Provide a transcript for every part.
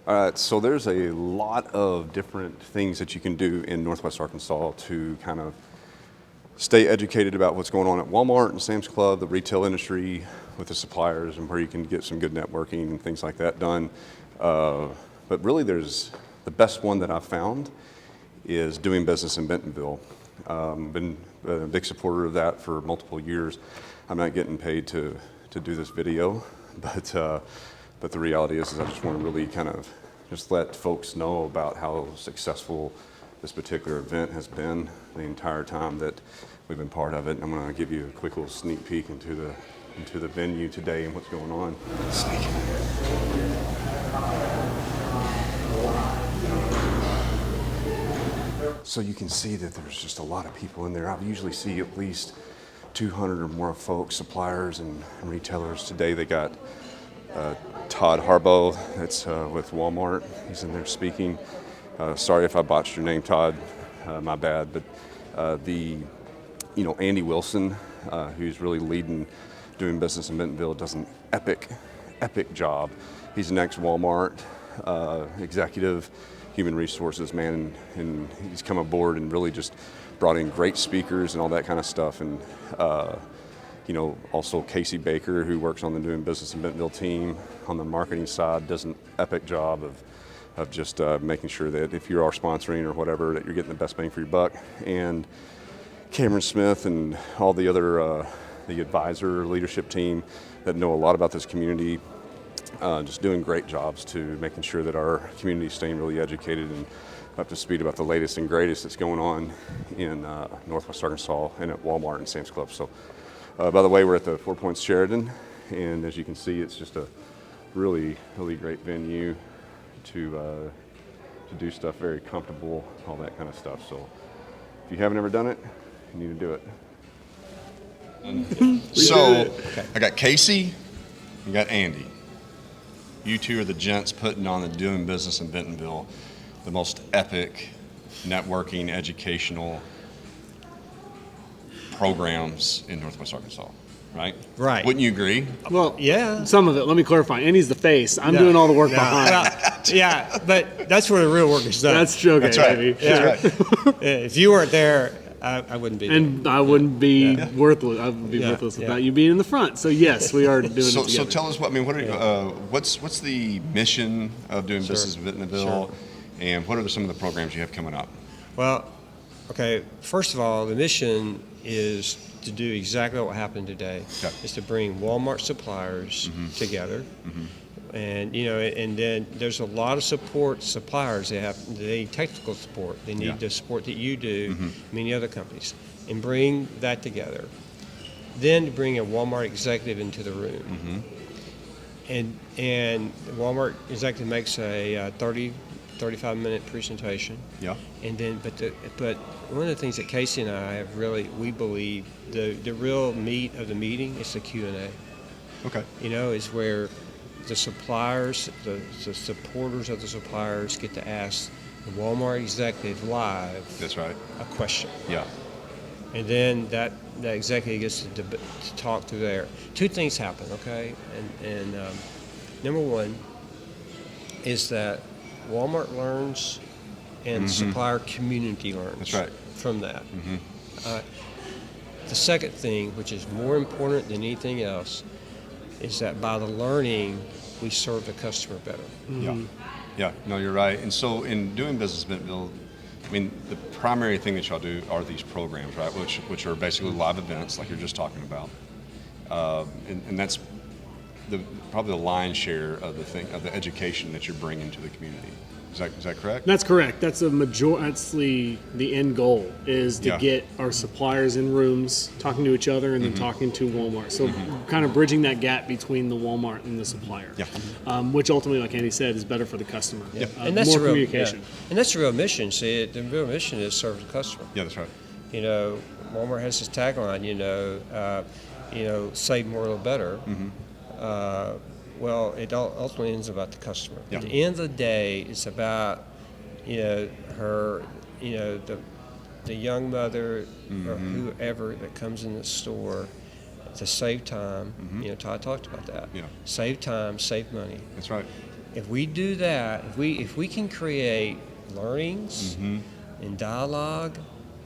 So there's a lot of different things that you can do in Northwest Arkansas to kind of stay educated about what's going on at Walmart and Sam's Club, the retail industry with the suppliers, and where you can get some good networking and things like that done. But really there's the best one that I've found is doing business in Bentonville. Been a big supporter of that for multiple years. I'm not getting paid to do this video, but the reality is I just want to really kind of just let folks know about how successful this particular event has been the entire time that we've been part of it. I'm going to give you a quick little sneak peek into the venue today and what's going on. Sneak. So you can see that there's just a lot of people in there. I usually see at least 200 or more folks, suppliers and retailers. Today they got Todd Harbaugh, that's with Walmart. He's in there speaking. Sorry if I botched your name, Todd. My bad. But Andy Wilson, who's really leading doing business in Bentonville, does an epic job. He's an ex-Walmart executive, human resources man, and he's come aboard and really just brought in great speakers and all that kind of stuff. And also Casey Baker, who works on the doing business in Bentonville team on the marketing side, does an epic job of just making sure that if you are sponsoring or whatever, that you're getting the best bang for your buck. And Cameron Smith and all the other the advisor leadership team that know a lot about this community, just doing great jobs to making sure that our community is staying really educated and up to speed about the latest and greatest that's going on in Northwest Arkansas and at Walmart and Sam's Club. So, by the way, we're at the 4 Points Sheridan, and as you can see, it's just a really, really great venue to do stuff, very comfortable, all that kind of stuff. So, if you haven't ever done it, you need to do it. So, I got Casey, you got Andy. You two are the gents putting on the doing business in Bentonville, the most epic networking, educational programs in Northwest Arkansas, right? Right. Wouldn't you agree? Well, Yeah. some of it. Let me clarify. Andy's the face. I'm doing all the work behind. Yeah, but that's where the real work is done. That's joking, That's right. baby. That's right. If you weren't there, I wouldn't be there. And I wouldn't be worthless. I would be worthless without you being in the front. So yes, we are doing it So together. tell us what are what's the mission of doing business in Bentonville, and what are some of the programs you have coming up? Well, okay, first of all, the mission is to do exactly what happened today. Okay. Is to bring Walmart suppliers together. And and then there's a lot of suppliers. They need technical support. They need the support that you do, many other companies, and bring that together. Then to bring a Walmart executive into the room, and the Walmart executive makes a 35-minute presentation. Yeah. And then, but one of the things that Casey and I have we believe the real meat of the meeting is the Q&A. Okay. Is where the suppliers, the supporters of the suppliers get to ask the Walmart executive live. That's right. A question. Yeah. And then that executive gets to talk through there. Two things happen, okay? And number one is that Walmart learns and the supplier community learns. That's right. From that. The second thing, which is more important than anything else, is that by the learning, we serve the customer better. Yeah, no, you're right. And so in doing business in Bentonville, I mean, the primary thing that y'all do are these programs, right, which are basically live events like you're just talking about. And that's probably the lion's share of the education that you're bringing to the community. Is that correct? That's correct. That's that's the end goal is to get our suppliers in rooms talking to each other and then talking to Walmart. So kind of bridging that gap between the Walmart and the supplier, which ultimately, like Andy said, is better for the customer. Yeah. And that's more the real communication. Yeah. And that's the real mission. See, the real mission is serve the customer. Yeah, that's right. Walmart has this tagline, save more, a little better. Well, it ultimately ends about the customer. Yeah. At the end of the day, it's about, her, the young mother or whoever that comes in the store to save time. Todd talked about that. Yeah. Save time, save money. That's right. If we do that, if we can create learnings and dialogue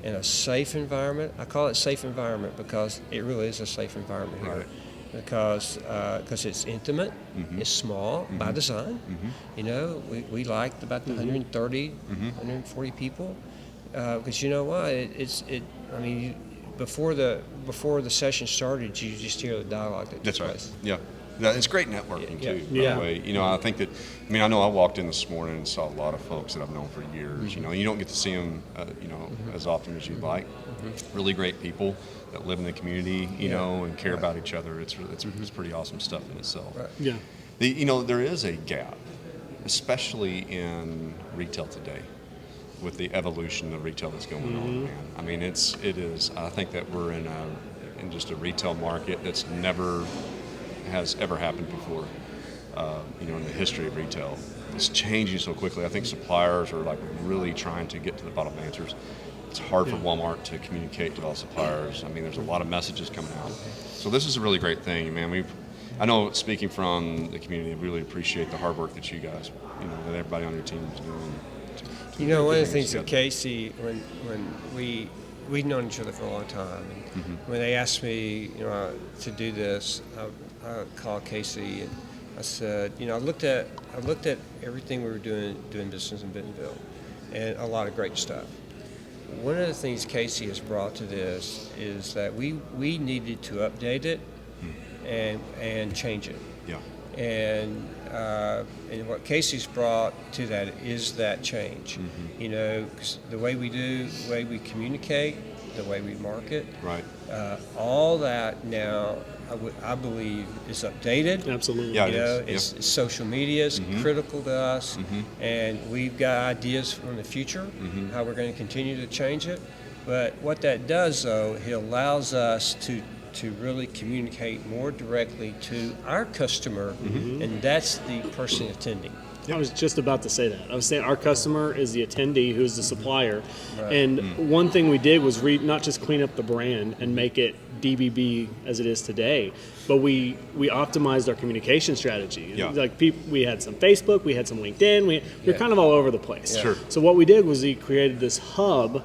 in a safe environment, I call it safe environment because it really is a safe environment here. Right. Because it's intimate, it's small by design. You know, we liked about the 130, 140 people, because you know what? I mean, before the session started, you just hear the dialogue that That's took right. place. Yeah. Yeah, it's great networking Yeah. too. Yeah. By the way, you know, I think that. I mean, I know I walked in this morning and saw a lot of folks that I've known for years. You know, you don't get to see them, you know, as often as you'd like. Really great people that live in the community, you know, and care about each other. It's pretty awesome stuff in itself. Right. Yeah. You know, there is a gap, especially in retail today, with the evolution of retail that's going on. Man, I mean, it is. I think that we're in just a retail market that's never has ever happened before. You know, in the history of retail, it's changing so quickly. I think suppliers are like really trying to get to the bottom of answers. It's hard for Walmart to communicate to all suppliers. I mean, there's a lot of messages coming out. So this is a really great thing, man. I know, speaking from the community, I really appreciate the hard work that you guys, you know, that everybody on your team is doing. You know, one of the get things together. that Casey, when we'd known each other for a long time, and when they asked me, you know, to do this, I called Casey and I said, you know, I looked at everything we were doing business in Bentonville, and a lot of great stuff. One of the things Casey has brought to this is that we needed to update it and change it. Yeah. And what Casey's brought to that is that change. You know, 'cause the way we do, the way we communicate, the way we market, Right. all that now I believe is updated. Absolutely. Yeah. You It know, is. it's social media is critical to us, and we've got ideas from the future how we're going to continue to change it. But what that does, though, it allows us to really communicate more directly to our customer, and that's the person attending. I was just about to say that. I was saying our customer is the attendee, who's the supplier. Right. And one thing we did was not just clean up the brand and make it DBB as it is today, but we optimized our communication strategy. Yeah. Like we had some Facebook, we had some LinkedIn, we were kind of all over the place. Sure. So what we did was we created this hub,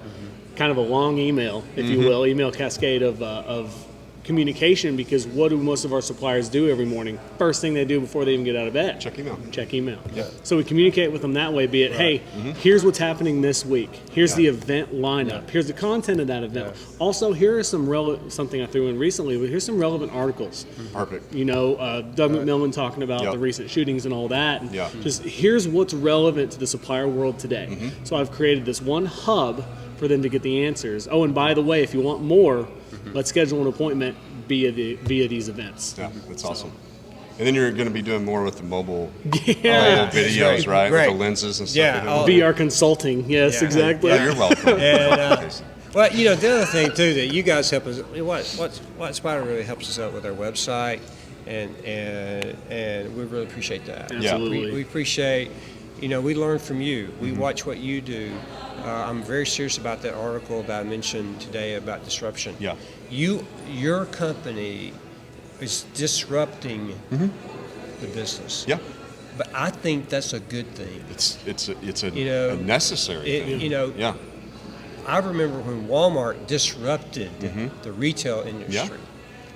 kind of a long email, if you will, email cascade of communication, because what do most of our suppliers do every morning? First thing they do before they even get out of bed? Check email. Check email. Yeah. So we communicate with them that way, be it, hey, here's what's happening this week. Here's the event lineup. Here's the content of that event. Also, here are some something I threw in recently, but here's some relevant articles. Perfect. You know, Doug McMillan talking about Yep. the recent shootings and all that. And Yeah. just here's what's relevant to the supplier world today. So I've created this one hub for them to get the answers. Oh, and by the way, if you want more, let's schedule an appointment via these events. Yeah, that's awesome. And then you're going to be doing more with the mobile Yeah. videos, right? Great. With the lenses and stuff. Yeah, that all- they do. VR consulting. Yes, Yeah. exactly. Yeah, you're welcome. And, well, you know, the other thing too that you guys help us. What Spider really helps us out with our website, and we really appreciate that. Absolutely. We appreciate. You know, we learn from you. We watch what you do. I'm very serious about that article that I mentioned today about disruption. Yeah. Your company is disrupting the business. Yeah. But I think that's a good thing. It's a You know, necessary thing. You know, Yeah. I remember when Walmart disrupted the retail industry.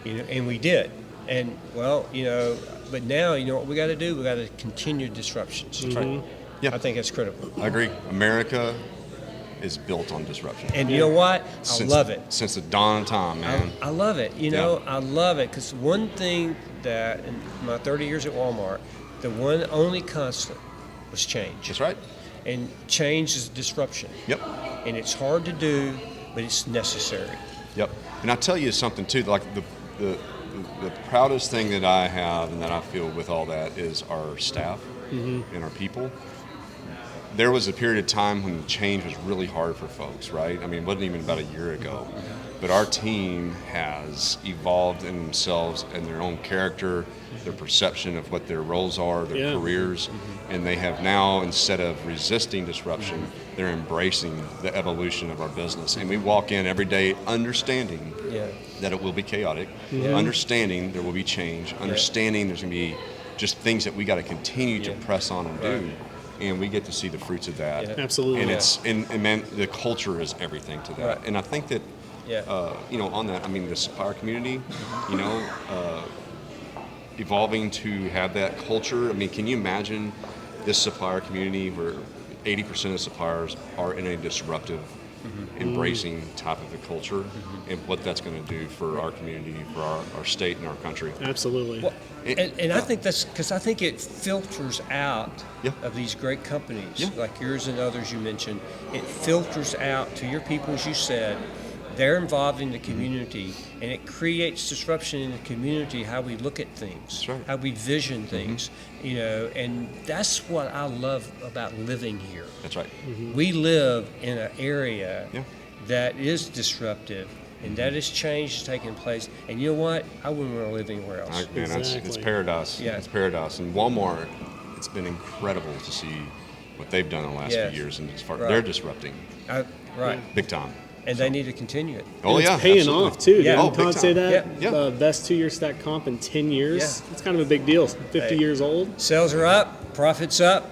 You know, and we did. And well, you know, but now you know what we got to do? We got to continue disruptions. That's right. Yeah. I think that's critical. I agree. America is built on disruption. And you know what? I love it. Since the dawn of time, man. I love it. You know, I love it because one thing that in my 30 years at Walmart, the one only constant was change. That's right. And change is disruption. Yep. And it's hard to do, but it's necessary. Yep. And I tell you something too, like the proudest thing that I have and that I feel with all that is our staff and our people. There was a period of time when change was really hard for folks, right? I mean, it wasn't even about a year ago. But our team has evolved in themselves and their own character, their perception of what their roles are, their careers, and they have now, instead of resisting disruption, they're embracing the evolution of our business. And we walk in every day understanding that it will be chaotic, understanding there will be change, understanding there's going to be just things that we got to continue to press on and do. Right. And we get to see the fruits of that. Yeah. Absolutely. And it's and man, the culture is everything to that. Right. And I think that you know, on that, I mean, the supplier community, you know, evolving to have that culture. I mean, can you imagine this supplier community where 80% of suppliers are in a disruptive, embracing type of a culture, and what that's going to do for our community, for our state and our country? Absolutely. Well, and I think that's because I think it filters out Yeah. of these great companies Yeah. like yours and others you mentioned. It filters out to your people, as you said. They're involved in the community, and it creates disruption in the community, how we look at things, That's right. how we vision things, you know, and that's what I love about living here. That's right. We live in an area Yeah. that is disruptive, and that is change taking place. And you know what? I wouldn't want to live anywhere else. Man, it's Exactly. paradise. Yeah. It's paradise. And Walmart, it's been incredible to see what they've done in the last Yes. few years, and as far, Right. they're disrupting Right. big time. And they need to continue it. Oh And yeah, it's paying absolutely. off too. Yeah. Didn't Oh, big Todd say time. that? Yeah. Best 2-year stack comp in 10 years. Yeah. It's kind of a big deal. 50 Hey. years old. Sales are up, profits up.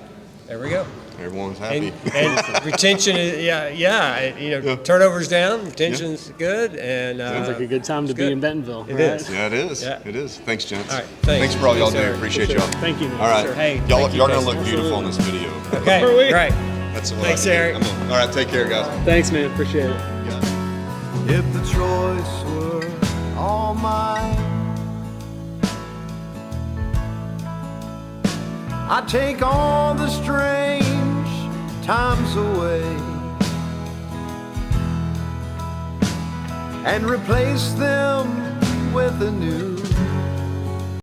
There we go. Everyone's happy. And retention is turnover's down, retention's good, and Sounds like a good time to it's be good. in Bentonville. It right? is. Yeah, it is. Yeah. It is. Thanks, gents. All right, thanks. for all y'all do. Yes, sir. Appreciate For y'all. sure. Thank you, man. All right. Sure. Hey, y'all thank you, gonna guys. look beautiful in this video. Okay, Are we? great. That's what Thanks, I think. Eric. All right, take care, guys. Thanks, man. Appreciate it. Yeah. If the choice were all mine, I'd take all the strange times away and replace them with a new